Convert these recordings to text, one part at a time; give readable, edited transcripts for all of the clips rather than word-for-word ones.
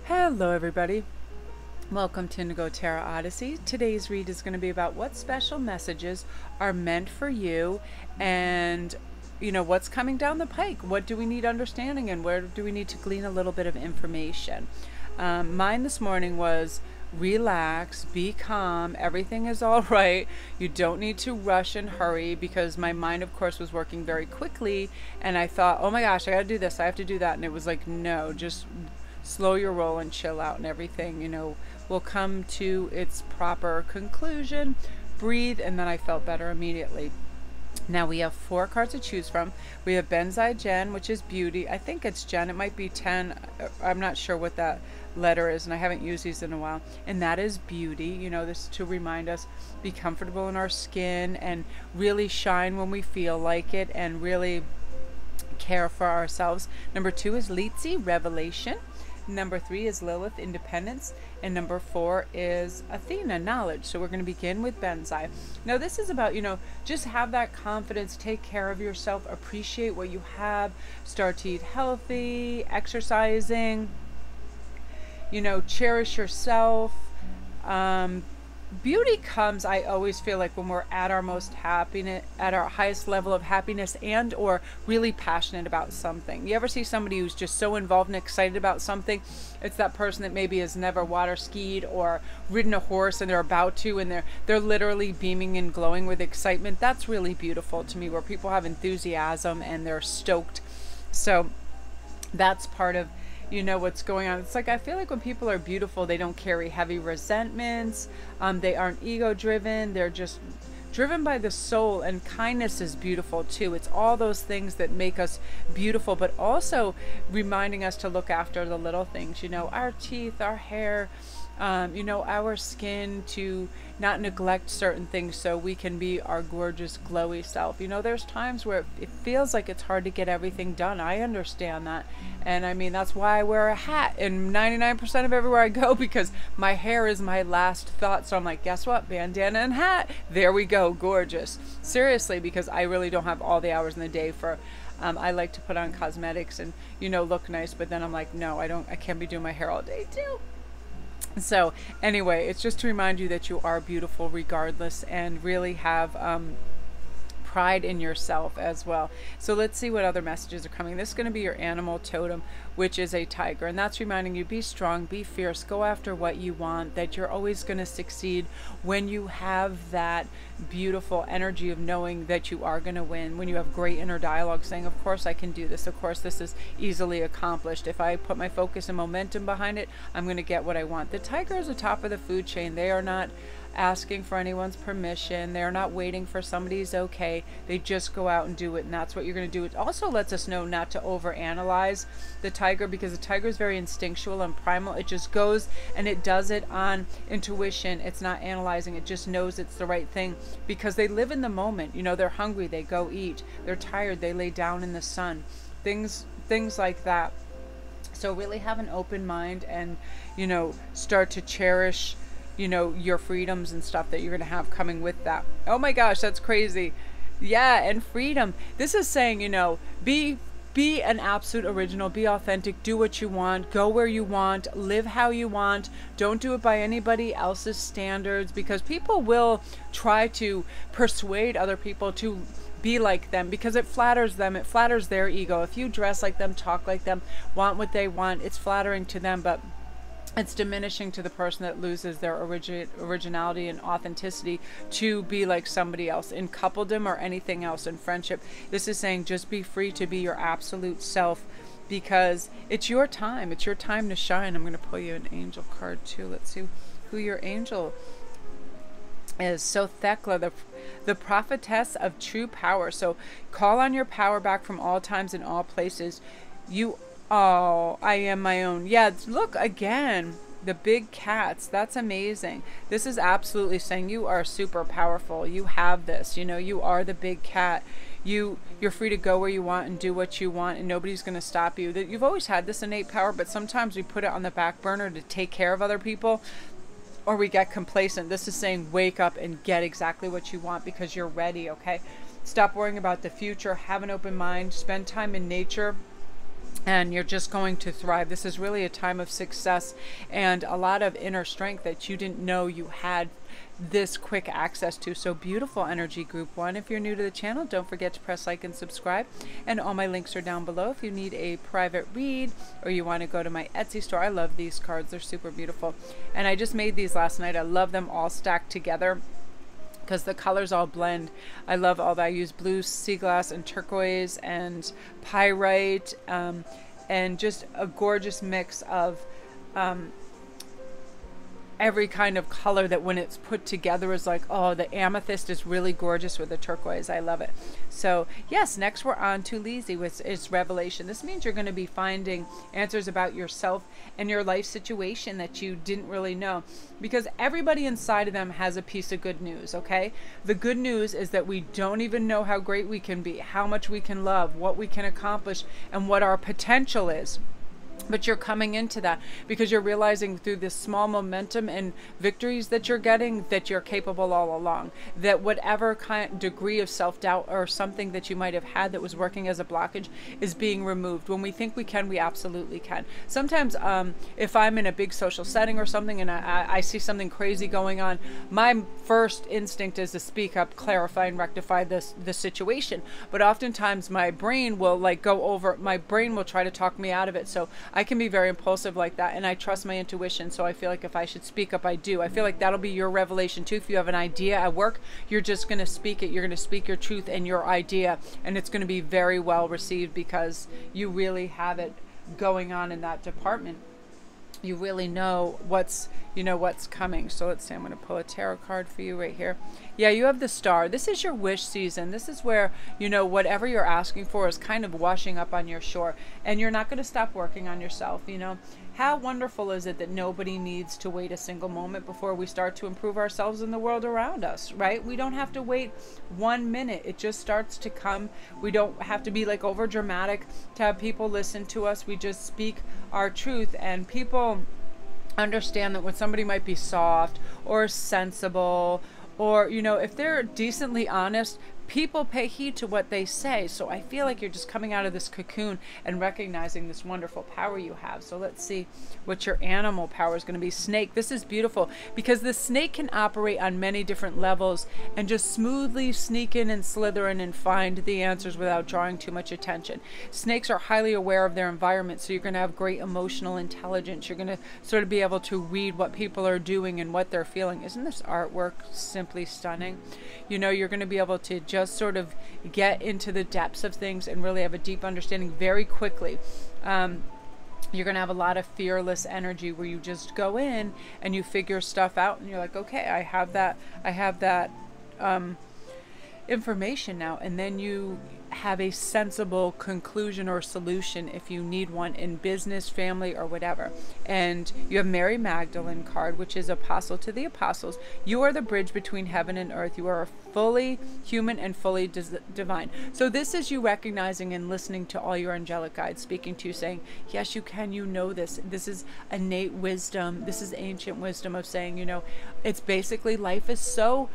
Hello everybody, welcome to Indigo Tarot Odyssey. Today's read is going to be about what special messages are meant for you and what's coming down the pike. What do we need understanding and where do we need to glean a little bit of information? Mine this morning was relax, be calm, everything is all right. You don't need to rush and hurry, because my mind of course was working very quickly and I thought, oh my gosh, I gotta do this, I have to do that, and it was like, no, just slow your roll and chill out, and everything will come to its proper conclusion. Breathe. And then I felt better immediately. Now we have 4 cards to choose from. We have Benzai Jen, which is beauty. I think it's Jen, it might be 10, I'm not sure what that letter is, and I haven't used these in a while, and that is beauty. This is to remind us, be comfortable in our skin and really shine when we feel like it and really care for ourselves. Number 2 is Litsi, revelation. Number 3 is Lilith, independence. And number 4 is Athena, knowledge. So we're going to begin with Benzai. Now this is about, just have that confidence, take care of yourself, appreciate what you have, start to eat healthy, exercising, cherish yourself. Beauty comes, I always feel like, when we're at our most happiness, at our highest level of happiness, and or really passionate about something. You ever see somebody who's just so involved and excited about something? It's that person that maybe has never water skied or ridden a horse and they're about to, and they're literally beaming and glowing with excitement. That's really beautiful to me, where people have enthusiasm and they're stoked. So that's part of what's going on. It's like, I feel like when people are beautiful, they don't carry heavy resentments, they aren't ego driven, they're just driven by the soul. And kindness is beautiful too. It's all those things that make us beautiful, but also reminding us to look after the little things, our teeth, our hair, our skin, to not neglect certain things so we can be our gorgeous glowy self. There's times where it feels like it's hard to get everything done. I understand that. And I mean, that's why I wear a hat in 99% of everywhere I go, because my hair is my last thought. So I'm like, guess what? Bandana and hat. There we go. Gorgeous. Seriously, because I really don't have all the hours in the day for I like to put on cosmetics and, look nice. But then I'm like, no, I can't be doing my hair all day too. So anyway, it's just to remind you that you are beautiful regardless, and really have pride in yourself as well. So let's see what other messages are coming. This is going to be your animal totem, which is a tiger, and that's reminding you, be strong, be fierce, go after what you want, that you're always going to succeed when you have that beautiful energy of knowing that you are going to win, when you have great inner dialogue saying, of course I can do this, of course this is easily accomplished. If I put my focus and momentum behind it, I'm going to get what I want. The tiger is the top of the food chain. They are not asking for anyone's permission. They're not waiting for somebody's okay. They just go out and do it, and that's what you're going to do. It also lets us know not to overanalyze the tiger, because the tiger is very instinctual and primal. It just goes and it does it on intuition. It's not analyzing. It just knows it's the right thing, because they live in the moment. They're hungry, they go eat. They're tired, they lay down in the sun. Things like that. So really have an open mind and start to cherish your freedoms and stuff that you're going to have coming with that. Oh my gosh, that's crazy. Yeah, and freedom. This is saying, be an absolute original, be authentic, do what you want, go where you want, live how you want. Don't do it by anybody else's standards, because people will try to persuade other people to be like them, because it flatters them, it flatters their ego. If you dress like them, talk like them, want what they want, it's flattering to them, but it's diminishing to the person that loses their originality and authenticity to be like somebody else in coupledom or anything else in friendship. This is saying, just be free to be your absolute self, because it's your time. It's your time to shine. I'm going to pull you an angel card too. Let's see who your angel is. So Thekla, the prophetess of true power. So call on your power back from all times and all places. Oh, I am my own. Yeah, look again, the big cats. That's amazing. This is absolutely saying you are super powerful. You have this, you are the big cat. You're free to go where you want and do what you want, and nobody's going to stop you. That you've always had this innate power, but sometimes we put it on the back burner to take care of other people, or we get complacent. This is saying wake up and get exactly what you want, because you're ready. Okay, stop worrying about the future. Have an open mind. Spend time in nature. and you're just going to thrive. This is really a time of success and a lot of inner strength that you didn't know you had this quick access to. So beautiful energy, group one. If you're new to the channel, don't forget to press like and subscribe, and all my links are down below if you need a private read or you want to go to my Etsy store. I love these cards, they're super beautiful, and I just made these last night. I love them all stacked together because the colors all blend. I love all that. I use blue, sea glass, and turquoise, and pyrite, and just a gorgeous mix of every kind of color that when it's put together is like, oh, the amethyst is really gorgeous with the turquoise. I love it. So yes, next we're on to Lizzie, which is revelation. This means you're going to be finding answers about yourself and your life situation that you didn't really know, because everybody inside of them has a piece of good news. Okay, the good news is that we don't even know how great we can be, how much we can love, what we can accomplish, and what our potential is. But you're coming into that because you're realizing through this small momentum and victories that you're getting that you're capable all along. That whatever kind degree of self-doubt or something that you might have had that was working as a blockage is being removed. When we think we can, we absolutely can. Sometimes if I'm in a big social setting or something and I see something crazy going on, my first instinct is to speak up, clarify, and rectify the situation. But oftentimes my brain will my brain will try to talk me out of it. So I can be very impulsive like that, and I trust my intuition, so I feel like if I should speak up, I do. I feel like that'll be your revelation too. If you have an idea at work, you're just going to speak it. You're going to speak your truth and your idea, and it's going to be very well received because you really have it going on in that department. You really know what's coming. So let's see, I'm going to pull a tarot card for you right here. Yeah, you have the Star. This is your wish season. This is where, whatever you're asking for is kind of washing up on your shore, and you're not going to stop working on yourself. How wonderful is it that nobody needs to wait a single moment before we start to improve ourselves in the world around us, right? We don't have to wait 1 minute. It just starts to come. We don't have to be like over dramatic to have people listen to us. We just speak our truth, and people understand that when somebody might be soft or sensible, or if they're decently honest, people pay heed to what they say. So I feel like you're just coming out of this cocoon and recognizing this wonderful power you have. So let's see what your animal power is going to be. Snake. This is beautiful because the snake can operate on many different levels and just smoothly sneak in and slither in and find the answers without drawing too much attention. Snakes are highly aware of their environment, so you're going to have great emotional intelligence. You're going to sort of be able to read what people are doing and what they're feeling. Isn't this artwork simply stunning? You're going to be able to just sort of get into the depths of things and really have a deep understanding very quickly. You're going to have a lot of fearless energy where you just go in and you figure stuff out and you're like, okay, I have that information now, and then you have a sensible conclusion or solution if you need one in business, family, or whatever. And you have Mary Magdalene card, which is apostle to the apostles. You are the bridge between heaven and earth. You are fully human and fully divine. So this is you recognizing and listening to all your angelic guides speaking to you, saying, yes, you can, this. This is innate wisdom. This is ancient wisdom of saying, it's basically life is so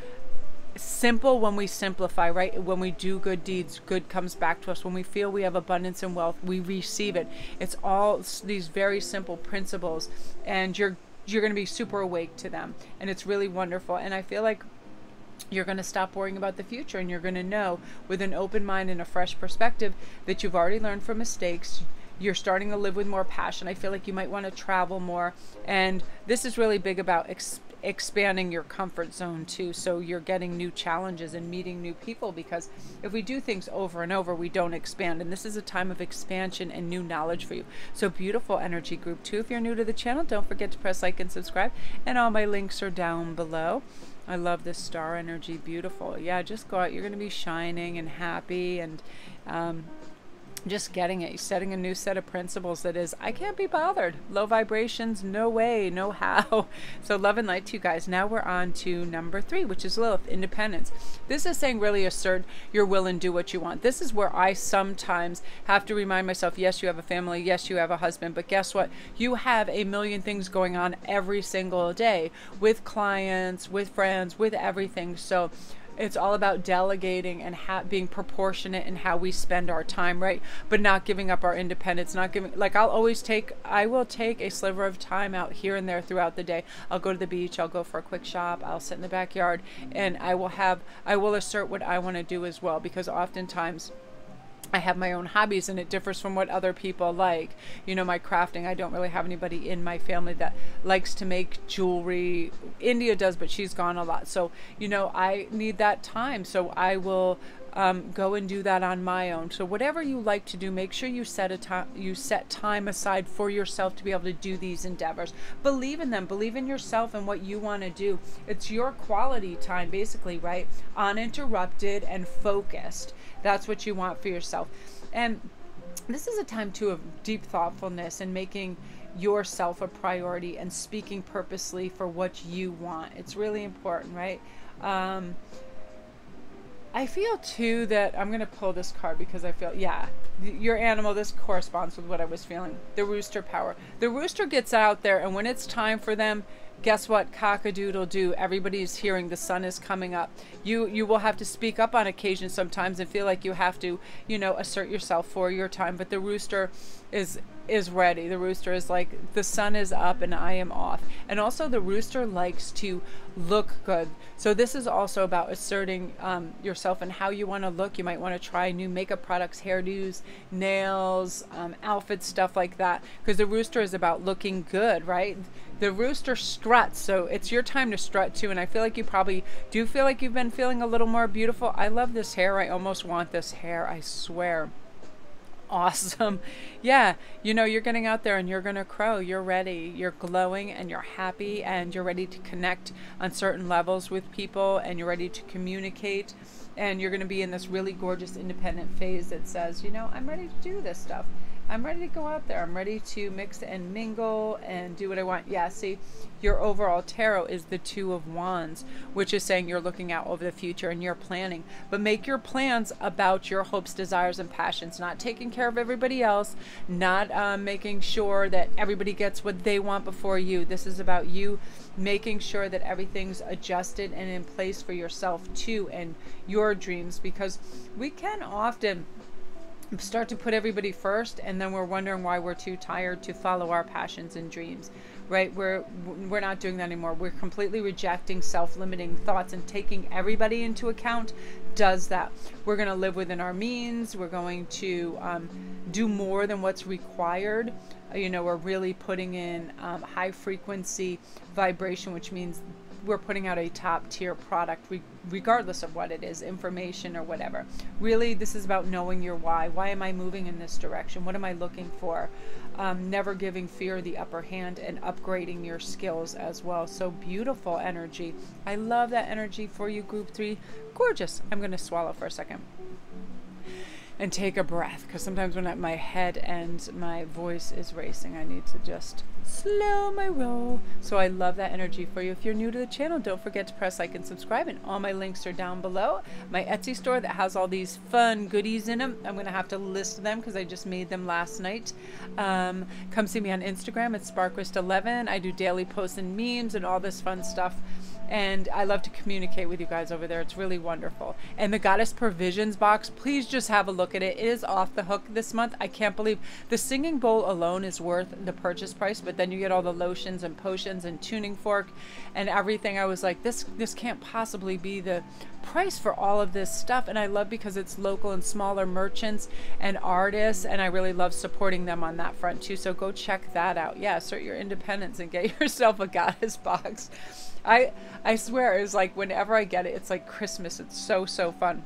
simple when we simplify, right? When we do good deeds, good comes back to us. When we feel we have abundance and wealth, we receive it. It's all these very simple principles, and you're going to be super awake to them, and it's really wonderful. And I feel like you're going to stop worrying about the future, and you're going to know with an open mind and a fresh perspective that you've already learned from mistakes. You're starting to live with more passion. I feel like you might want to travel more, and this is really big about expanding your comfort zone too, so you're getting new challenges and meeting new people, because if we do things over and over, we don't expand, and this is a time of expansion and new knowledge for you. So beautiful energy, group 2. If you're new to the channel, don't forget to press like and subscribe, and all my links are down below. I love this star energy. Beautiful. Yeah, just go out. You're going to be shining and happy, and just getting it. You're setting a new set of principles that is, I can't be bothered. Low vibrations, no way, no how. So love and light to you guys. Now we're on to number 3, which is Lilith, independence. This is saying really assert your will and do what you want. This is where I sometimes have to remind myself, yes, you have a family, yes, you have a husband, but guess what? You have a million things going on every single day with clients, with friends, with everything. So It's all about delegating and being proportionate in how we spend our time, right? But not giving up our independence, not giving, like I will take a sliver of time out here and there throughout the day. I'll go to the beach, I'll go for a quick shop, I'll sit in the backyard, and I will assert what I want to do as well, because oftentimes I have my own hobbies and it differs from what other people like. You know, my crafting, I don't really have anybody in my family that likes to make jewelry. India does, but she's gone a lot. So, you know, I need that time. So I will go and do that on my own. So whatever you like to do, make sure you set time aside for yourself to be able to do these endeavors. Believe in them, believe in yourself and what you want to do. It's your quality time, basically, right? Uninterrupted and focused. That's what you want for yourself. And this is a time too of deep thoughtfulness and making yourself a priority and speaking purposely for what you want. It's really important, right? I feel too that I'm going to pull this card because I feel, yeah, your animal, this corresponds with what I was feeling. The rooster power. The rooster gets out there, and when it's time for them, guess what? Cock-a-doodle-doo. Everybody's hearing the sun is coming up. You will have to speak up on occasion sometimes and feel like you have to, you know, assert yourself for your time. But the rooster is ready. The rooster is like, the sun is up and I am off. And also the rooster likes to look good. So this is also about asserting yourself and how you want to look. You might want to try new makeup products, hairdos, nails, outfits, stuff like that. Because the rooster is about looking good, right? The rooster struts, so it's your time to strut too. And I feel like you probably do feel like you've been feeling a little more beautiful. I love this hair. I almost want this hair, I swear. Awesome. Yeah, you know, you're getting out there and you're gonna crow. You're ready, you're glowing, and you're happy, and you're ready to connect on certain levels with people, and you're ready to communicate, and you're gonna be in this really gorgeous independent phase that says, you know, I'm ready to do this stuff. I'm ready to go out there. I'm ready to mix and mingle and do what I want. Yeah, see, your overall tarot is the Two of Wands, which is saying you're looking out over the future and you're planning. But make your plans about your hopes, desires, and passions, not taking care of everybody else, not making sure that everybody gets what they want before you. This is about you making sure that everything's adjusted and in place for yourself too and your dreams, because we can often start to put everybody first, and then we're wondering why we're too tired to follow our passions and dreams, right? We're not doing that anymore. We're completely rejecting self-limiting thoughts, and taking everybody into account does that. We're going to live within our means. We're going to do more than what's required. You know, we're really putting in high frequency vibration, which means we're putting out a top tier product regardless of what it is, information or whatever. Really, this is about knowing your why. Why am I moving in this direction? What am I looking for? Never giving fear the upper hand, and upgrading your skills as well. So beautiful energy. I love that energy for you, group 3. Gorgeous. I'm going to swallow for a second and take a breath, because sometimes when my head and my voice is racing, I need to just slow my roll. So I love that energy for you. If you're new to the channel, don't forget to press like and subscribe, and all my links are down below. My Etsy store that has all these fun goodies in them, I'm going to have to list them because I just made them last night. Come see me on Instagram at Sparkwist11. I do daily posts and memes and all this fun stuff. And I love to communicate with you guys over there. It's really wonderful. And the Goddess Provisions box, please just have a look at it. It is off the hook this month. I can't believe the singing bowl alone is worth the purchase price, but then you get all the lotions and potions and tuning fork and everything. I was like, this can't possibly be the price for all of this stuff. And I love, because it's local and smaller merchants and artists, and I really love supporting them on that front too. So go check that out. Yeah, assert your independence and get yourself a Goddess box. I swear, it's like whenever I get it, it's like Christmas. It's so fun.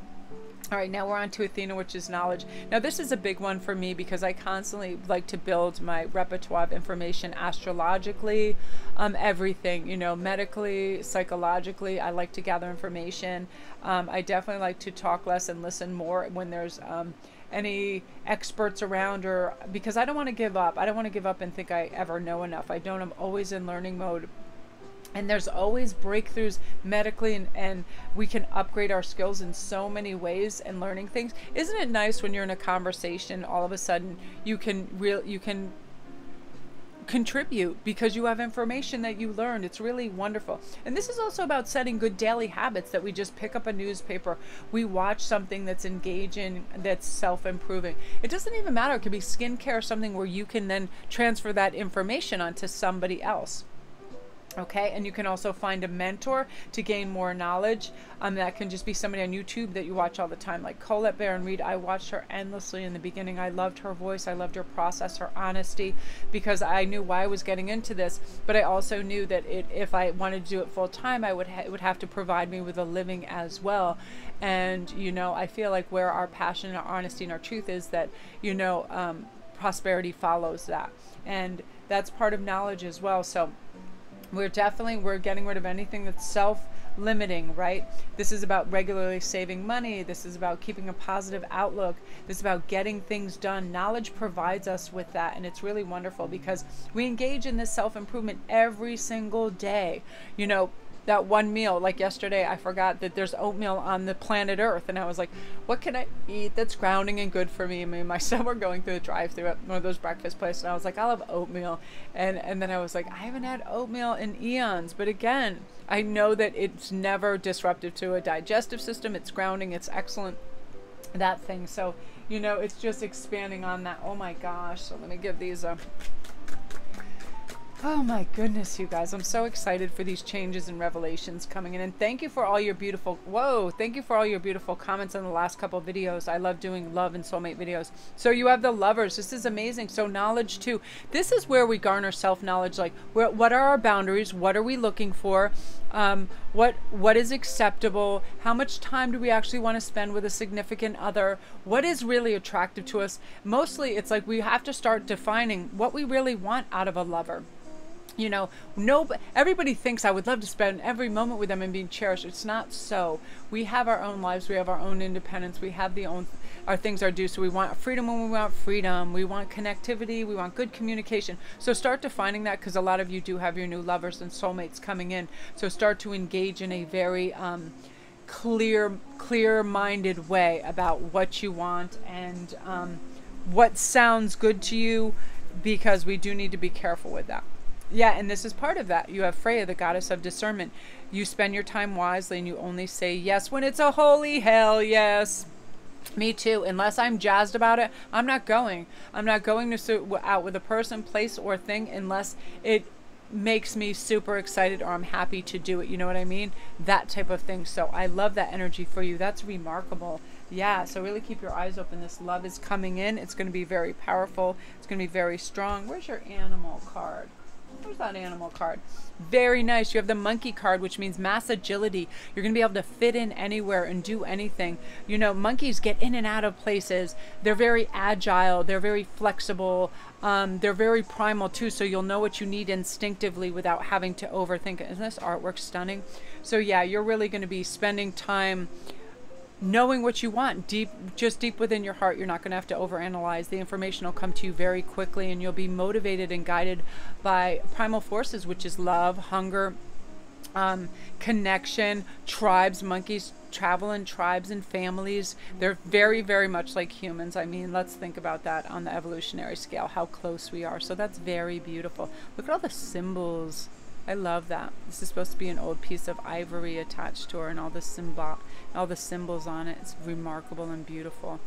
All right, now we're on to Athena, which is knowledge. Now this is a big one for me because I constantly like to build my repertoire of information astrologically, everything, you know, medically, psychologically. I like to gather information. I definitely like to talk less and listen more when there's any experts around, or because I don't want to give up. I don't want to give up and think I ever know enough. I don't. I'm always in learning mode. And there's always breakthroughs medically, and we can upgrade our skills in so many ways and learning things. Isn't it nice when you're in a conversation, all of a sudden you can contribute because you have information that you learned. It's really wonderful. And this is also about setting good daily habits, that we just pick up a newspaper, we watch something that's engaging, that's self-improving. It doesn't even matter. It could be skincare or something where you can then transfer that information onto somebody else. Okay, and you can also find a mentor to gain more knowledge. That can just be somebody on YouTube that you watch all the time, like Colette Baron Reid. I watched her endlessly in the beginning. I loved her voice. I loved her process, her honesty, because I knew why I was getting into this. But I also knew that if I wanted to do it full time, it would have to provide me with a living as well. And you know, I feel like where our passion and our honesty and our truth is, that you know, prosperity follows that, and that's part of knowledge as well. So we're getting rid of anything that's self-limiting, right? This is about regularly saving money. This is about keeping a positive outlook. This is about getting things done. Knowledge provides us with that, and it's really wonderful because we engage in this self-improvement every single day. You know, that one meal, like yesterday, I forgot that there's oatmeal on the planet Earth, and I was like, what can I eat that's grounding and good for me? I mean, my son were going through the drive-thru at one of those breakfast places, and I was like, I'll have oatmeal, and then I was like, I haven't had oatmeal in eons. But again, I know that it's never disruptive to a digestive system. It's grounding. It's excellent, that thing. So you know, it's just expanding on that. Oh my gosh. So let me give these a oh my goodness, you guys. I'm so excited for these changes and revelations coming in. And thank you for all your beautiful, thank you for all your beautiful comments on the last couple of videos. I love doing love and soulmate videos. So you have the lovers. This is amazing. So knowledge too. This is where we garner self-knowledge. Like, what are our boundaries? What are we looking for? What is acceptable? How much time do we actually want to spend with a significant other? What is really attractive to us? Mostly it's like we have to start defining what we really want out of a lover. You know, everybody thinks I would love to spend every moment with them and being cherished. It's not so. We have our own lives. We have our own independence. We have our things are due. So we want freedom when we want freedom. We want connectivity. We want good communication. So start defining that, because a lot of you do have your new lovers and soulmates coming in. So start to engage in a very clear-minded way about what you want and what sounds good to you, because we do need to be careful with that. Yeah, and this is part of that. You have Freya, the goddess of discernment. You spend your time wisely and you only say yes when it's a holy hell yes. Me too. Unless I'm jazzed about it, I'm not going. I'm not going to sit out with a person, place, or thing unless it makes me super excited or I'm happy to do it. You know what I mean? That type of thing. So I love that energy for you. That's remarkable. Yeah, so really keep your eyes open. This love is coming in. It's going to be very powerful. It's going to be very strong. Where's your animal card? Where's that animal card? Very nice. You have the monkey card, which means mass agility. You're going to be able to fit in anywhere and do anything. You know, monkeys get in and out of places. They're very agile. They're very flexible. They're very primal too, so you'll know what you need instinctively without having to overthink it. Isn't this artwork stunning? So yeah, you're really going to be spending time knowing what you want deep within your heart. You're not going to have to overanalyze. The information will come to you very quickly, and you'll be motivated and guided by primal forces, which is love, hunger, connection, tribes. Monkeys travel in tribes and families. They're very, very much like humans. I mean, let's think about that on the evolutionary scale, how close we are. So that's very beautiful. Look at all the symbols. I love that. This is supposed to be an old piece of ivory attached to her, and all the symbols on it. It's remarkable and beautiful.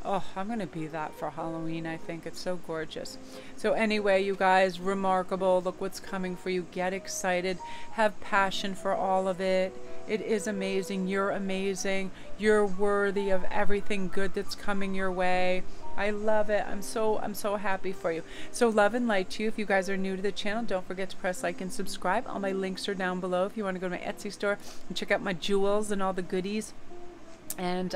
Oh, I'm going to be that for Halloween, I think. It's so gorgeous. So anyway, you guys, remarkable. Look what's coming for you. Get excited. Have passion for all of it. It is amazing. You're amazing. You're worthy of everything good that's coming your way. I love it. I'm so happy for you. So love and light to you. If you guys are new to the channel, don't forget to press like and subscribe. All my links are down below if you want to go to my Etsy store and check out my jewels and all the goodies. And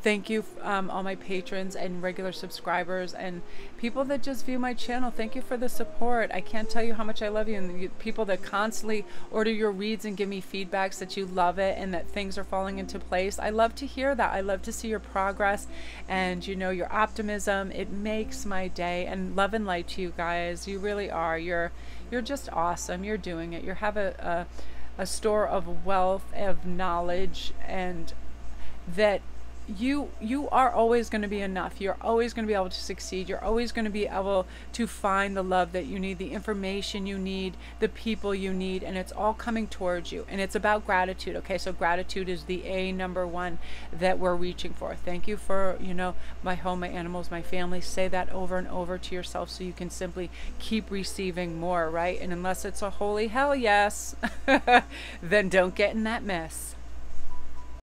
thank you, all my patrons and regular subscribers and people that just view my channel. Thank you for the support. I can't tell you how much I love you, and the people that constantly order your reads and give me feedbacks that you love it and that things are falling into place. I love to hear that. I love to see your progress and, you know, your optimism. It makes my day. And love and light to you guys. You really are. You're just awesome. You're doing it. You have a store of wealth, of knowledge, and that you are always going to be enough. You're always going to be able to succeed. You're always going to be able to find the love that you need, the information you need, the people you need, and it's all coming towards you. And it's about gratitude. Okay, so gratitude is the number one that we're reaching for. Thank you for, my home, my animals, my family. Say that over and over to yourself so you can simply keep receiving more, right? And unless it's a holy hell yes, then don't get in that mess.